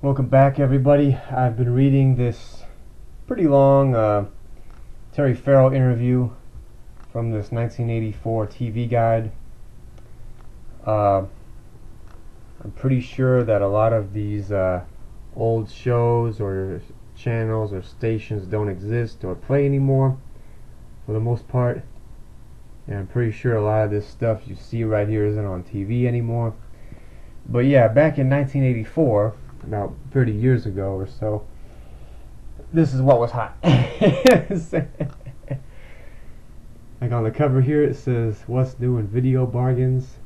Welcome back, everybody. I've been reading this pretty long Terry Farrell interview from this 1984 TV guide. I'm pretty sure that a lot of these old shows or channels or stations don't exist or play anymore for the most part. And I'm pretty sure a lot of this stuff you see right here isn't on TV anymore. But yeah, back in 1984, about 30 years ago or so, this is what was hot. Like on the cover here it says, "What's new in video bargains?"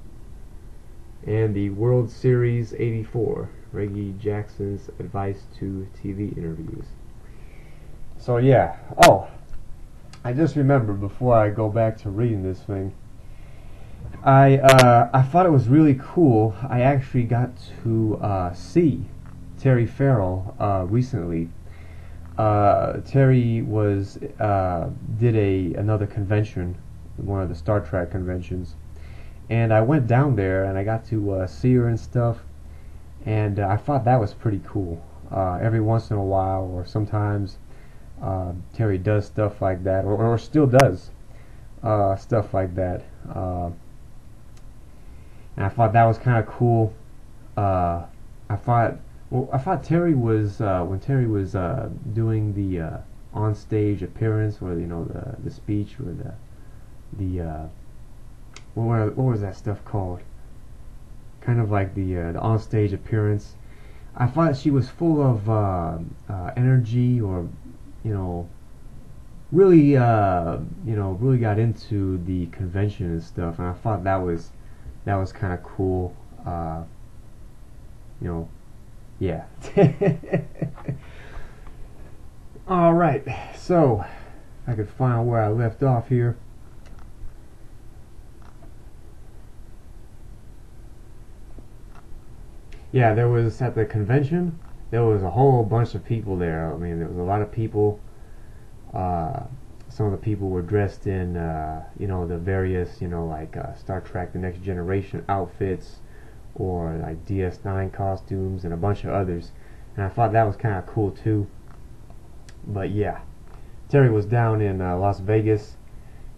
and the World Series 84, Reggie Jackson's advice to TV interviews. So yeah, I just remembered before I go back to reading this thing, I thought it was really cool. I actually got to see Terry Farrell recently. Terry did another convention, one of the Star Trek conventions, and I went down there and I got to see her and stuff, and I thought that was pretty cool. Every once in a while, or sometimes, Terry does stuff like that, or still does stuff like that. And I thought that was kind of cool. I thought Terry was when Terry was doing the on-stage appearance, or the speech, or the what was that stuff called? Kind of like the on-stage appearance. I thought she was full of energy, or really really got into the convention and stuff, and I thought that was kind of cool. Yeah. Alright, so I could find where I left off here. Yeah, there was, at the convention, there was a whole bunch of people there. I mean, there was a lot of people. Some of the people were dressed in the various like Star Trek The Next Generation outfits, or like DS9 costumes, and a bunch of others, and I thought that was kind of cool too. But yeah, Terry was down in Las Vegas,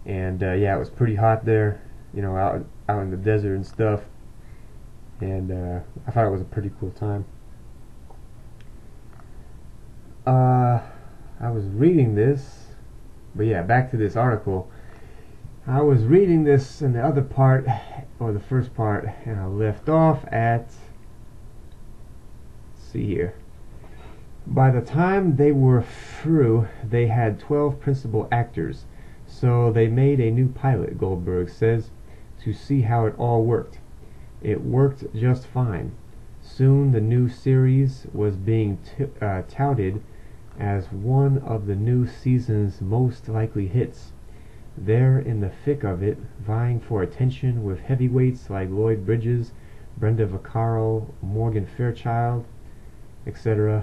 and yeah, it was pretty hot there, out in the desert and stuff, and I thought it was a pretty cool time. I was reading this, but yeah, back to this article. I was reading this in the other part, or the first part, and I left off at, let's see here. By the time they were through, they had 12 principal actors, so they made a new pilot, Goldberg says, to see how it all worked. It worked just fine. Soon the new series was being touted as one of the new season's most likely hits. There in the thick of it, vying for attention with heavyweights like Lloyd Bridges, Brenda Vaccaro, Morgan Fairchild, etc.,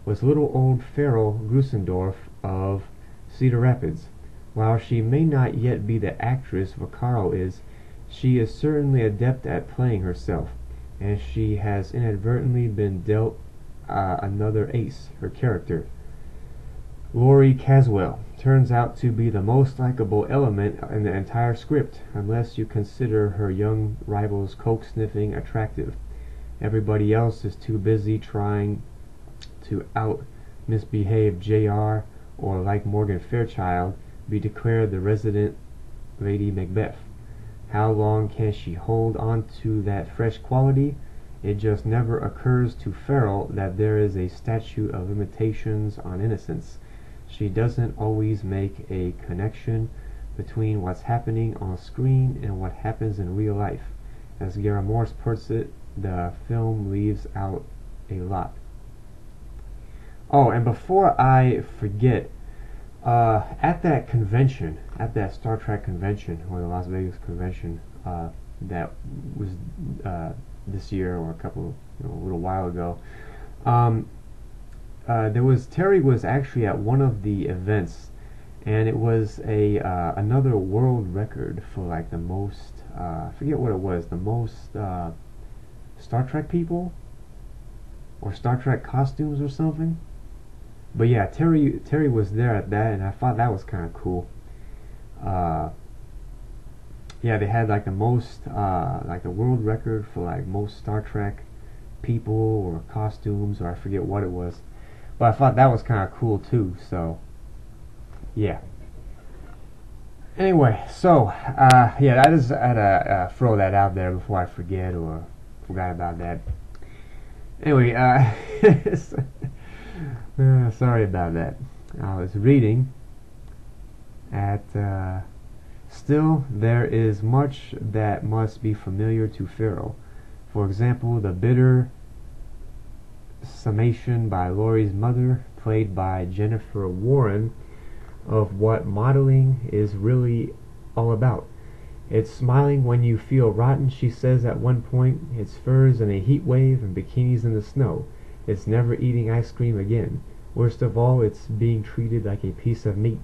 was little old Farrell Grusendorf of Cedar Rapids. While she may not yet be the actress Vaccaro is, she is certainly adept at playing herself, and she has inadvertently been dealt another ace, her character. Laurie Caswell turns out to be the most likable element in the entire script, unless you consider her young rival's coke-sniffing attractive. Everybody else is too busy trying to out-misbehave JR, or, like Morgan Fairchild, be declared the resident Lady Macbeth. How long can she hold on to that fresh quality? It just never occurs to Farrell that there is a statute of limitations on innocence. She doesn't always make a connection between what's happening on screen and what happens in real life. As Gareth Morse puts it, the film leaves out a lot. Oh, and before I forget, at that convention, at that Star Trek convention, or the Las Vegas convention, that was this year, or a little while ago, Terry was actually at one of the events, and it was another world record for like the most, I forget what it was, the most Star Trek people, or Star Trek costumes or something. But yeah, Terry was there at that, and I thought that was kind of cool. Yeah, they had like the most, like the world record for like most Star Trek people or costumes, or I forget what it was. But I thought that was kind of cool too. So yeah. Anyway, so yeah, I just had to throw that out there before I forget or forgot about that. Anyway, sorry about that. I was reading at still there is much that must be familiar to Farrell. For example, the bitter summation by Laurie's mother, played by Jennifer Warren, of what modeling is really all about. It's smiling when you feel rotten, she says at one point. It's furs in a heat wave and bikinis in the snow. It's never eating ice cream again. Worst of all, it's being treated like a piece of meat.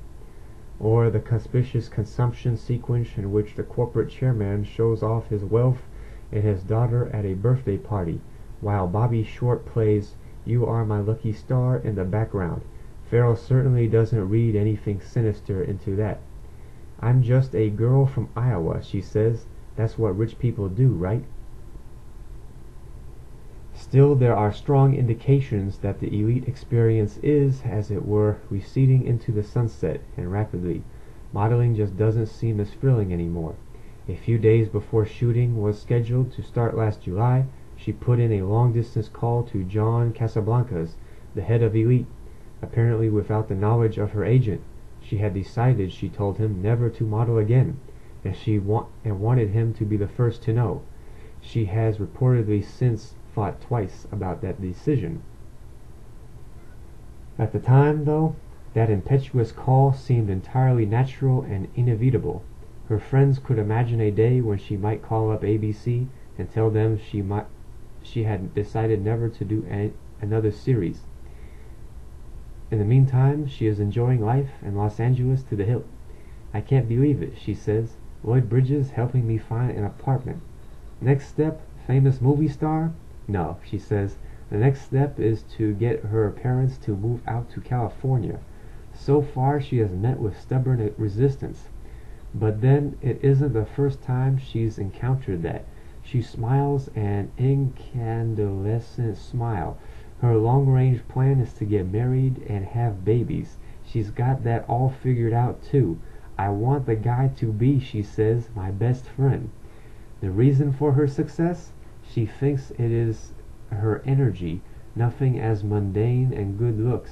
Or the conspicuous consumption sequence in which the corporate chairman shows off his wealth and his daughter at a birthday party, while Bobby Short plays "You Are My Lucky Star" in the background. Farrell certainly doesn't read anything sinister into that. I'm just a girl from Iowa, she says. That's what rich people do, right? Still, there are strong indications that the elite experience is, as it were, receding into the sunset, and rapidly. Modeling just doesn't seem as thrilling anymore. A few days before shooting was scheduled to start last July, she put in a long-distance call to John Casablancas, the head of Elite, apparently without the knowledge of her agent. She had decided, she told him, never to model again, and wanted him to be the first to know. She has reportedly since thought twice about that decision. At the time, though, that impetuous call seemed entirely natural and inevitable. Her friends could imagine a day when she might call up ABC and tell them she had decided never to do another series. In the meantime, she is enjoying life in Los Angeles to the hilt. I can't believe it, she says. Lloyd Bridges helping me find an apartment. Next step, famous movie star? No, she says. The next step is to get her parents to move out to California. So far, she has met with stubborn resistance. But then, it isn't the first time she's encountered that. She smiles an incandescent smile. Her long-range plan is to get married and have babies. She's got that all figured out, too. I want the guy to be, she says, my best friend. The reason for her success? She thinks it is her energy, nothing as mundane and good looks.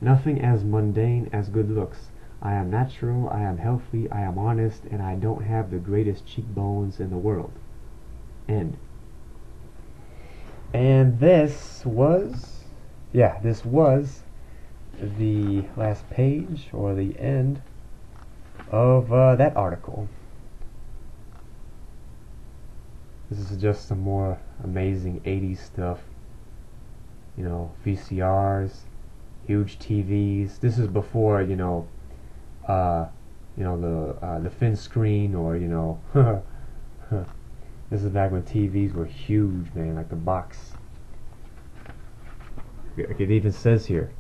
Nothing as mundane as good looks. I am natural, I am healthy, I am honest, and I don't have the greatest cheekbones in the world. End. And this was the last page, or the end of that article. This is just some more amazing 80s stuff. You know, VCRs, huge TVs. This is before, the thin screen, or this is back when TVs were huge, man, like the box. Like it even says here.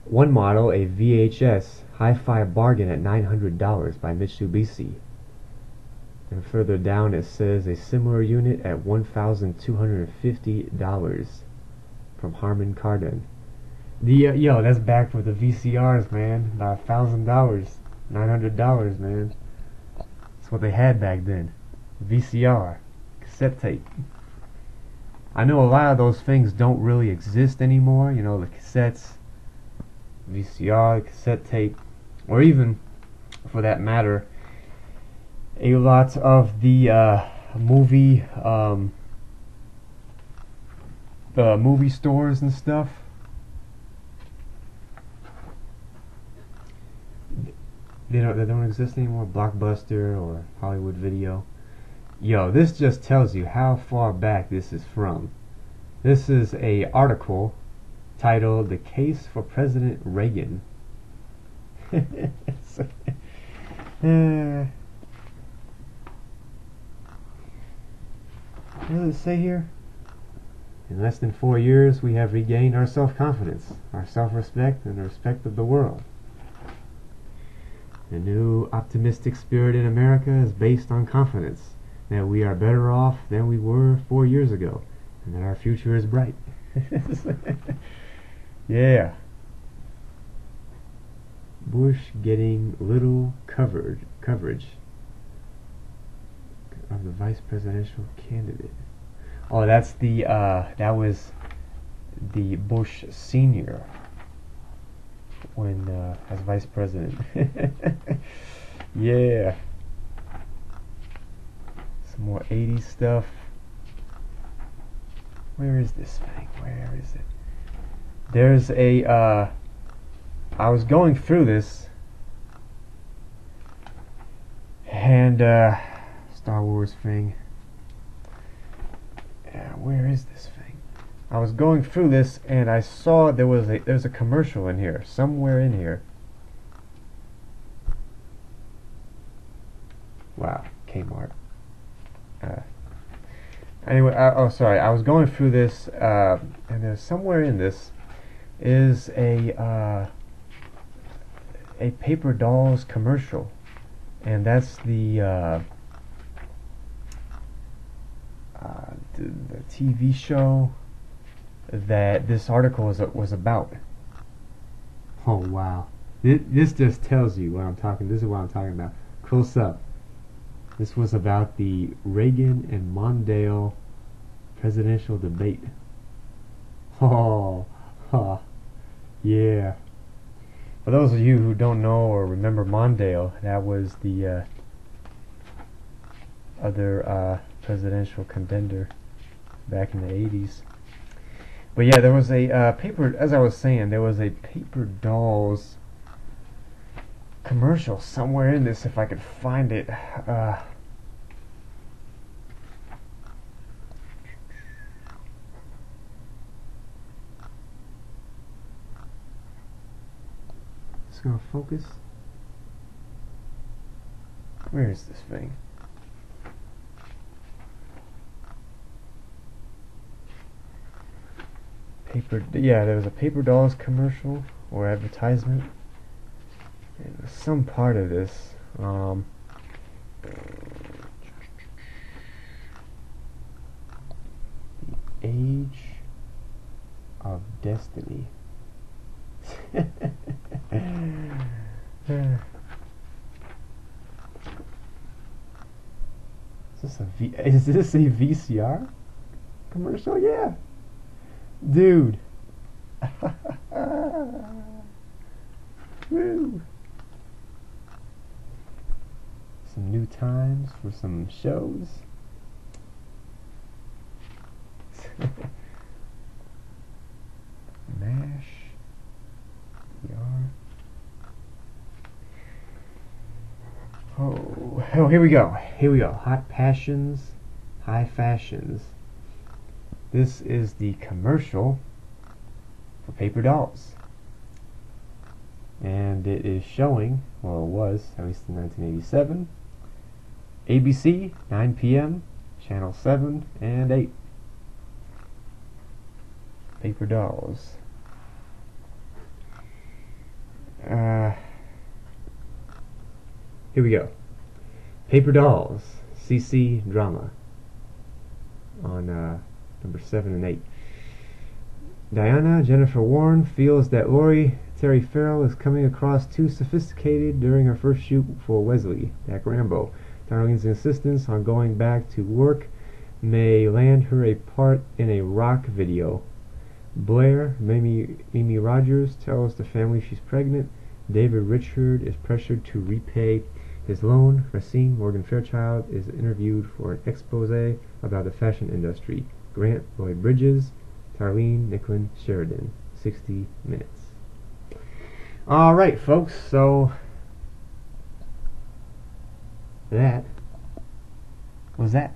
One model, a VHS hi-fi bargain at $900 by Mitsubishi. And further down it says a similar unit at $1,250 from Harman Kardon. That's back for the VCRs, man. About $1,000, $900, man. That's what they had back then. VCR, cassette tape. I know a lot of those things don't really exist anymore. You know, the cassettes, VCR, cassette tape, or even, for that matter, a lot of the movie stores and stuff. They don't exist anymore. Blockbuster or Hollywood Video. This just tells you how far back this is from. This is a article titled "The Case for President Reagan." What does it say here? In less than 4 years, we have regained our self-confidence, our self-respect, and the respect of the world. The new optimistic spirit in America is based on confidence that we are better off than we were 4 years ago, and that our future is bright. Yeah. Bush getting little coverage of the vice presidential candidate. Oh, that's the that was the Bush senior when as vice president. Yeah. Some more 80s stuff. Where is this thing? Where is it? There's a I was going through this and Star Wars thing. Where is this thing? I was going through this and I saw there's a commercial in here, somewhere in here. Wow, Kmart. Anyway, oh sorry, I was going through this and there's somewhere in this is a Paper Dolls commercial, and that's the TV show that this article was about. Oh wow, this just tells you what I'm talking. This is what I'm talking about. Close up. This was about the Reagan and Mondale presidential debate. Oh, yeah. For those of you who don't know or remember Mondale, that was the other presidential contender back in the 80s. But yeah, there was a paper, as I was saying, there was a Paper Dolls commercial somewhere in this, if I could find it. It's gonna focus. Where is this thing? Yeah, there was a Paper Dolls commercial or advertisement. And some part of this. The Age of Destiny. Is this a VCR commercial? Yeah, dude. Woo. Some new times for some shows. MASH. Oh, here we go. Hot passions, high fashions. This is the commercial for Paper Dolls. And it is showing, well, it was, at least in 1987, ABC, 9 p.m., Channel 7 and 8. Paper Dolls. Here we go. Paper Dolls, CC drama on number 7 and 8. Diana Jennifer Warren feels that Lori Terry Farrell is coming across too sophisticated during her first shoot for Wesley, Jack Rambo. Darlene's insistence on going back to work may land her a part in a rock video. Blair, Mimi Rogers, tells the family she's pregnant. David Richard is pressured to repay his loan. Racine Morgan Fairchild is interviewed for an expose about the fashion industry. Grant Lloyd Bridges, Tarlene Nicklin Sheridan. 60 minutes. Alright, folks, so that was that.